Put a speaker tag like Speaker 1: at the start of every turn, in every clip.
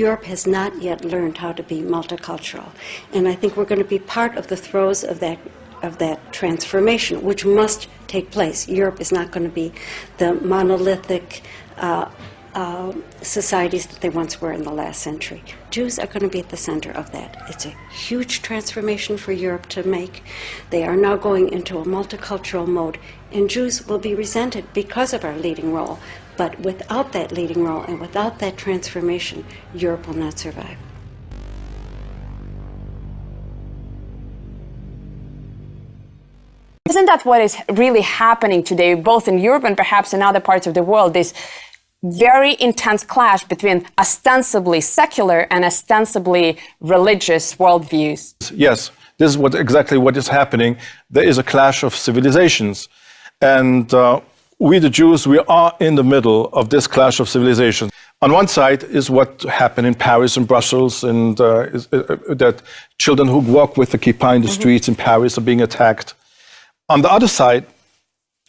Speaker 1: Europe has not yet learned how to be multicultural, and I think we're going to be part of the throes of that transformation, which must take place. Europe is not going to be the monolithic societies that they once were in the last century. Jews are going to be at the center of that. It's a huge transformation for Europe to make. They are now going into a multicultural mode, and Jews will be resented because of our leading role. But without that leading role and without that transformation, Europe will not survive.
Speaker 2: Isn't that what is really happening today, both in Europe and perhaps in other parts of the world, this very intense clash between ostensibly secular and ostensibly religious worldviews?
Speaker 3: Yes, this is exactly what is happening. There is a clash of civilizations. And we, the Jews, we are in the middle of this clash of civilizations. On one side is what happened in Paris and Brussels, and that children who walk with the kippah in the streets in Paris are being attacked. On the other side,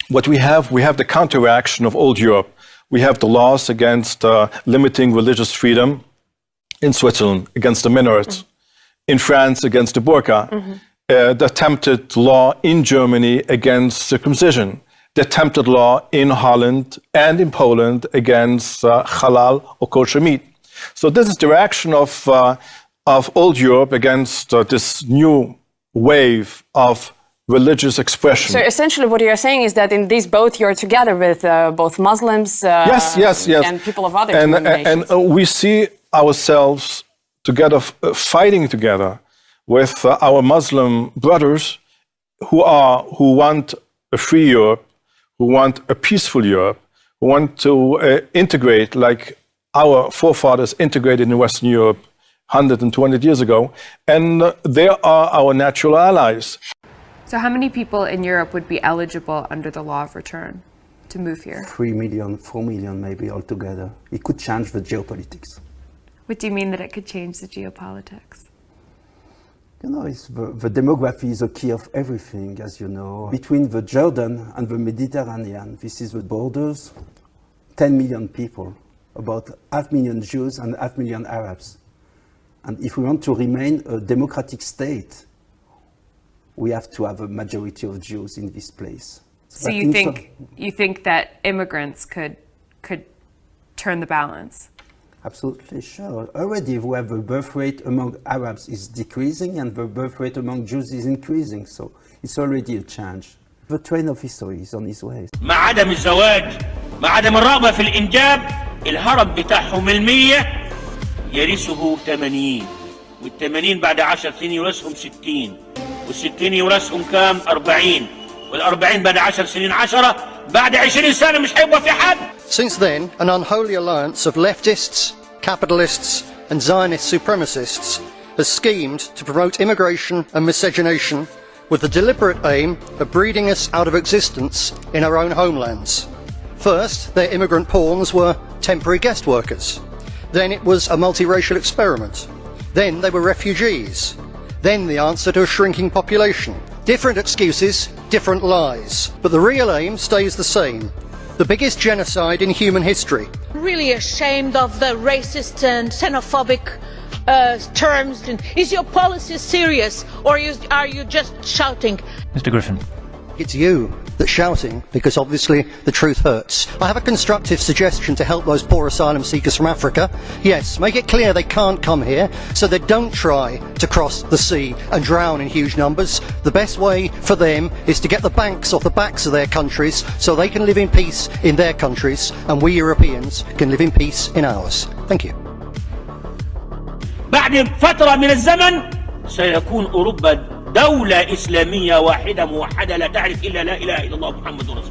Speaker 3: what we have the counter-reaction of old Europe. We have the laws against limiting religious freedom in Switzerland, against the minarets, in France, against the burqa, the attempted law in Germany against circumcision, the attempted law in Holland and in Poland against halal or kosher meat. So this is the reaction of old Europe against this new wave of religious expression.
Speaker 2: So essentially what you're saying is that in these both you're together with both Muslims
Speaker 3: yes.
Speaker 2: and people of other denominations.
Speaker 3: And we see ourselves together, fighting together with our Muslim brothers who want a free Europe, who want a peaceful Europe, who want to integrate like our forefathers integrated in Western Europe 100 and 200 years ago. And they are our natural allies.
Speaker 4: So how many people in Europe would be eligible under the law of return to move here?
Speaker 5: 3 million, 4 million maybe altogether. It could change the geopolitics.
Speaker 4: What do you mean that it could change the geopolitics?
Speaker 5: You know, the demography is the key of everything, as you know. Between the Jordan and the Mediterranean, this is the borders, 10 million people, about 500,000 Jews and 500,000 Arabs. And if we want to remain a democratic state, we have to have a majority of Jews in this place.
Speaker 4: So you think that immigrants could turn the balance?
Speaker 5: Absolutely sure. Already we have the birth rate among Arabs is decreasing and the birth rate among Jews is increasing. So it's already a change. The train of history is on its way.
Speaker 6: مع عدم الزواج، مع عدم الرغبة في الإنجاب، الهرم بتاعهم 100 يرثه 80، وال80 بعد 10 سنين يورثهم 60. وال60 يورثهم كام؟ 40. وال40 بعد 10 سنين 10. بعد 20 سنة مش هيبقى في حد.
Speaker 7: Since then, an unholy alliance of leftists, capitalists and Zionist supremacists has schemed to promote immigration and miscegenation with the deliberate aim of breeding us out of existence in our own homelands. First, their immigrant pawns were temporary guest workers. Then it was a multiracial experiment. Then they were refugees. Then the answer to a shrinking population. Different excuses, different lies. But the real aim stays the same. The biggest genocide in human history.
Speaker 8: Really ashamed of the racist and xenophobic terms. Is your policy serious, or are you just shouting?
Speaker 9: Mr. Griffin.
Speaker 7: It's you that's shouting, because obviously the truth hurts. I have a constructive suggestion to help those poor asylum seekers from Africa. Yes, make it clear they can't come here, so they don't try to cross the sea and drown in huge numbers. The best way for them is to get the banks off the backs of their countries so they can live in peace in their countries and we Europeans can live in peace in ours. Thank you.
Speaker 6: بعد فترة من الزمن سيكون أوروبا دولة إسلامية واحدة موحدة لا تعرف إلا لا إله إلا الله محمد رسول الله.